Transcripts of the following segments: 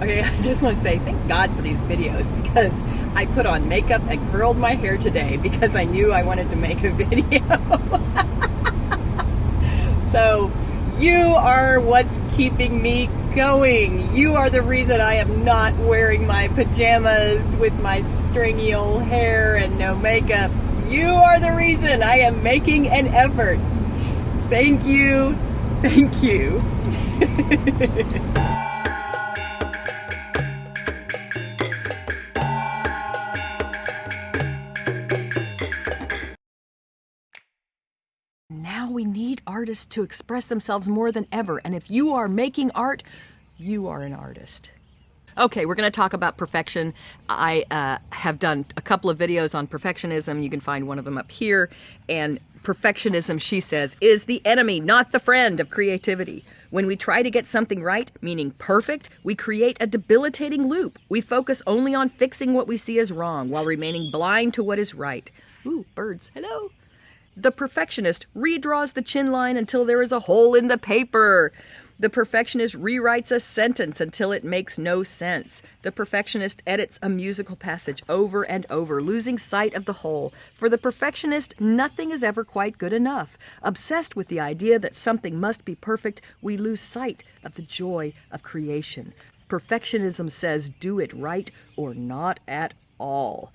Okay, I just want to say thank God for these videos because I put on makeup and curled my hair today because I knew I wanted to make a video. So you are what's keeping me going. You are the reason I am not wearing my pajamas with my stringy old hair and no makeup. You are the reason I am making an effort. Thank you. Thank you. Now we need artists to express themselves more than ever. And if you are making art, you are an artist. Okay, we're going to talk about perfection. I have done a couple of videos on perfectionism. You can find one of them up here. And perfectionism, she says, is the enemy, not the friend of creativity. When we try to get something right, meaning perfect, we create a debilitating loop. We focus only on fixing what we see as wrong while remaining blind to what is right. Ooh, birds. Hello. The perfectionist redraws the chin line until there is a hole in the paper. The perfectionist rewrites a sentence until it makes no sense. The perfectionist edits a musical passage over and over, losing sight of the whole. For the perfectionist, nothing is ever quite good enough. Obsessed with the idea that something must be perfect, we lose sight of the joy of creation. Perfectionism says do it right or not at all.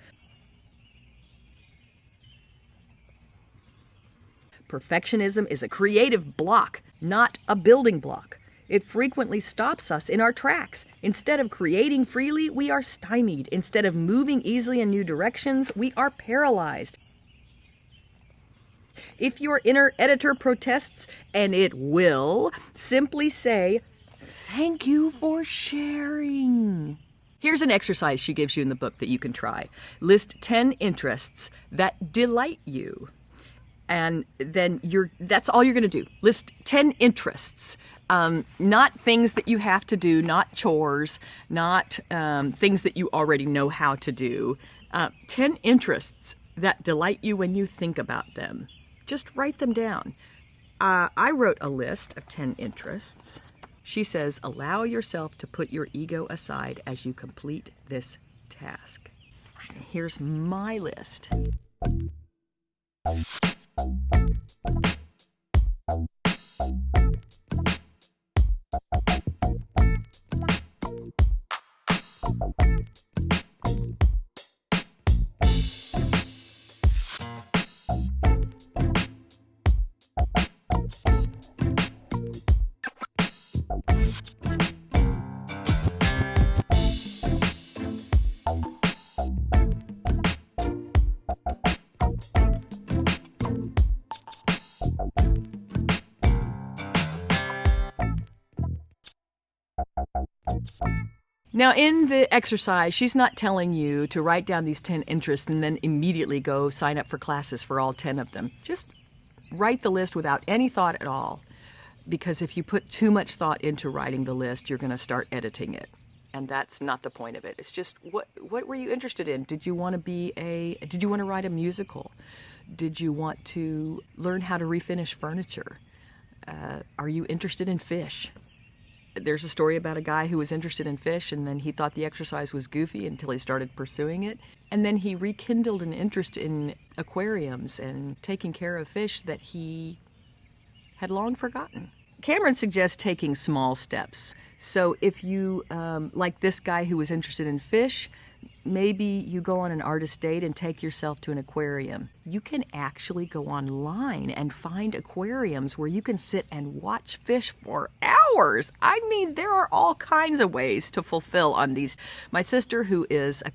Perfectionism is a creative block, not a building block. It frequently stops us in our tracks. Instead of creating freely, we are stymied. Instead of moving easily in new directions, we are paralyzed. If your inner editor protests, and it will, simply say, "Thank you for sharing." Here's an exercise she gives you in the book that you can try. List 10 interests that delight you. And then that's all you're going to do. List 10 interests, not things that you have to do, not chores, not things that you already know how to do. 10 interests that delight you when you think about them. Just write them down. I wrote a list of 10 interests. She says, allow yourself to put your ego aside as you complete this task. Here's my list. Now, in the exercise, she's not telling you to write down these 10 interests and then immediately go sign up for classes for all 10 of them. Just write the list without any thought at all. Because if you put too much thought into writing the list, you're going to start editing it. And that's not the point of it. It's just, what were you interested in? Did you want to write a musical? Did you want to learn how to refinish furniture? Are you interested in fish? There's a story about a guy who was interested in fish, and then he thought the exercise was goofy until he started pursuing it. And then he rekindled an interest in aquariums and taking care of fish that he had long forgotten. Cameron suggests taking small steps. So if you, like this guy who was interested in fish, maybe you go on an artist date and take yourself to an aquarium. You can actually go online and find aquariums where you can sit and watch fish for hours. I mean, there are all kinds of ways to fulfill on these. My sister, who is a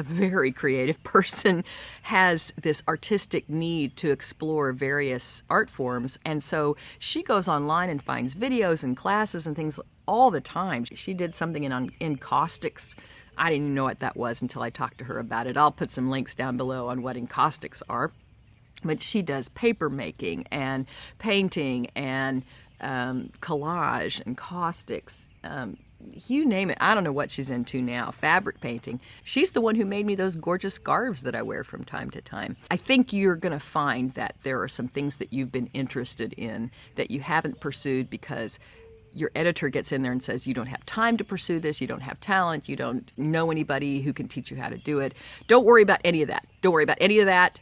very creative person, has this artistic need to explore various art forms. And so she goes online and finds videos and classes and things all the time. She did something in caustics. I didn't even know what that was until I talked to her about it. I'll put some links down below on what encaustics are. But she does paper making and painting and collage and caustics. You name it. I don't know what she's into now. Fabric painting. She's the one who made me those gorgeous scarves that I wear from time to time. I think you're going to find that there are some things that you've been interested in that you haven't pursued because your editor gets in there and says, you don't have time to pursue this, you don't have talent, you don't know anybody who can teach you how to do it. Don't worry about any of that. Don't worry about any of that.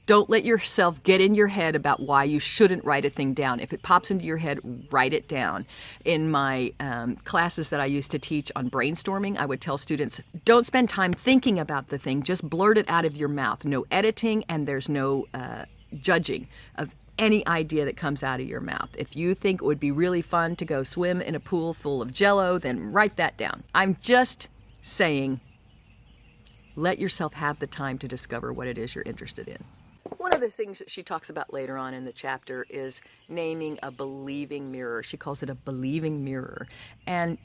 Don't let yourself get in your head about why you shouldn't write a thing down. If it pops into your head, write it down. In my classes that I used to teach on brainstorming, I would tell students, don't spend time thinking about the thing, just blurt it out of your mouth. No editing, and there's no judging of any idea that comes out of your mouth. If you think it would be really fun to go swim in a pool full of Jell-O, then write that down. I'm just saying, let yourself have the time to discover what it is you're interested in. One of the things that she talks about later on in the chapter is naming a believing mirror. She calls it a believing mirror. And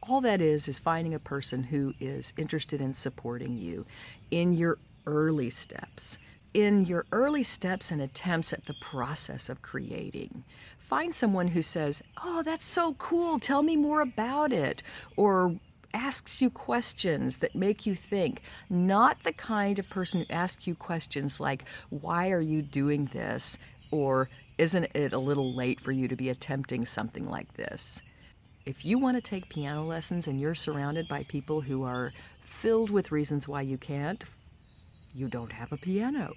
all that is finding a person who is interested in supporting you in your early steps. In your early steps and attempts at the process of creating. Find someone who says, oh, that's so cool, tell me more about it. Or asks you questions that make you think. Not the kind of person who asks you questions like, why are you doing this? Or isn't it a little late for you to be attempting something like this? If you want to take piano lessons and you're surrounded by people who are filled with reasons why you can't, you don't have a piano.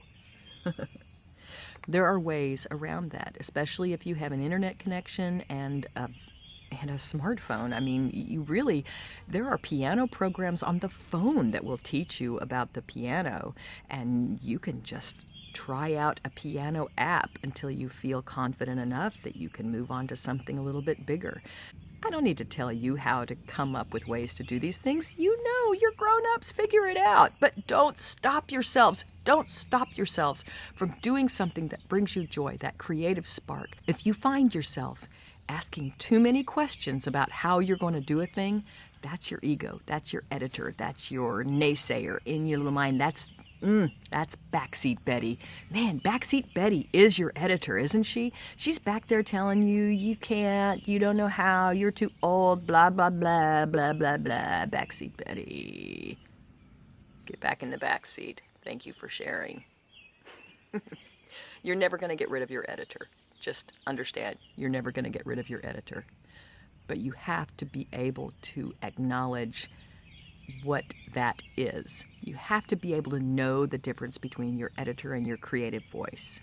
There are ways around that, especially if you have an internet connection and a smartphone. I mean, there are piano programs on the phone that will teach you about the piano, and you can just try out a piano app until you feel confident enough that you can move on to something a little bit bigger. I don't need to tell you how to come up with ways to do these things. You know, you're grown-ups, figure it out. But don't stop yourselves. Don't stop yourselves from doing something that brings you joy, that creative spark. If you find yourself asking too many questions about how you're going to do a thing, that's your ego, that's your editor, that's your naysayer in your little mind. That's Backseat Betty. Man, Backseat Betty is your editor, isn't she? She's back there telling you, you can't, you don't know how, you're too old, blah, blah, blah, blah, blah, blah. Backseat Betty. Get back in the back seat. Thank you for sharing. You're never going to get rid of your editor. Just understand, you're never going to get rid of your editor. But you have to be able to acknowledge what that is. You have to be able to know the difference between your editor and your creative voice.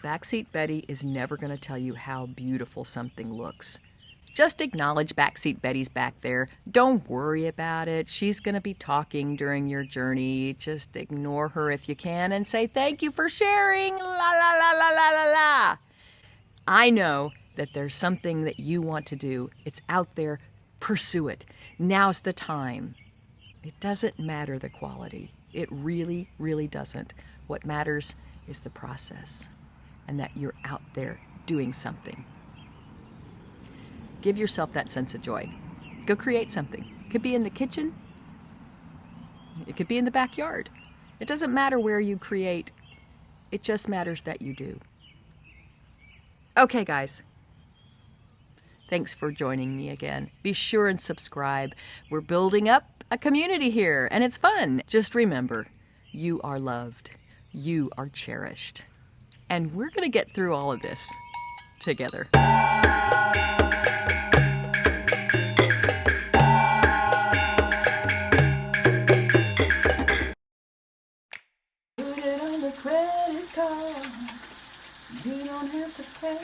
Backseat Betty is never going to tell you how beautiful something looks. Just acknowledge Backseat Betty's back there. Don't worry about it. She's going to be talking during your journey. Just ignore her if you can and say, thank you for sharing. La, la, la, la, la, la, la. I know that there's something that you want to do. It's out there. Pursue it. Now's the time. It doesn't matter the quality. It really, really doesn't. What matters is the process and that you're out there doing something. Give yourself that sense of joy. Go create something. It could be in the kitchen. It could be in the backyard. It doesn't matter where you create. It just matters that you do. Okay, guys. Thanks for joining me again. Be sure and subscribe. We're building up a community here, and it's fun. Just remember, you are loved. You are cherished. And we're going to get through all of this together. Put it on the credit card. You don't have to pay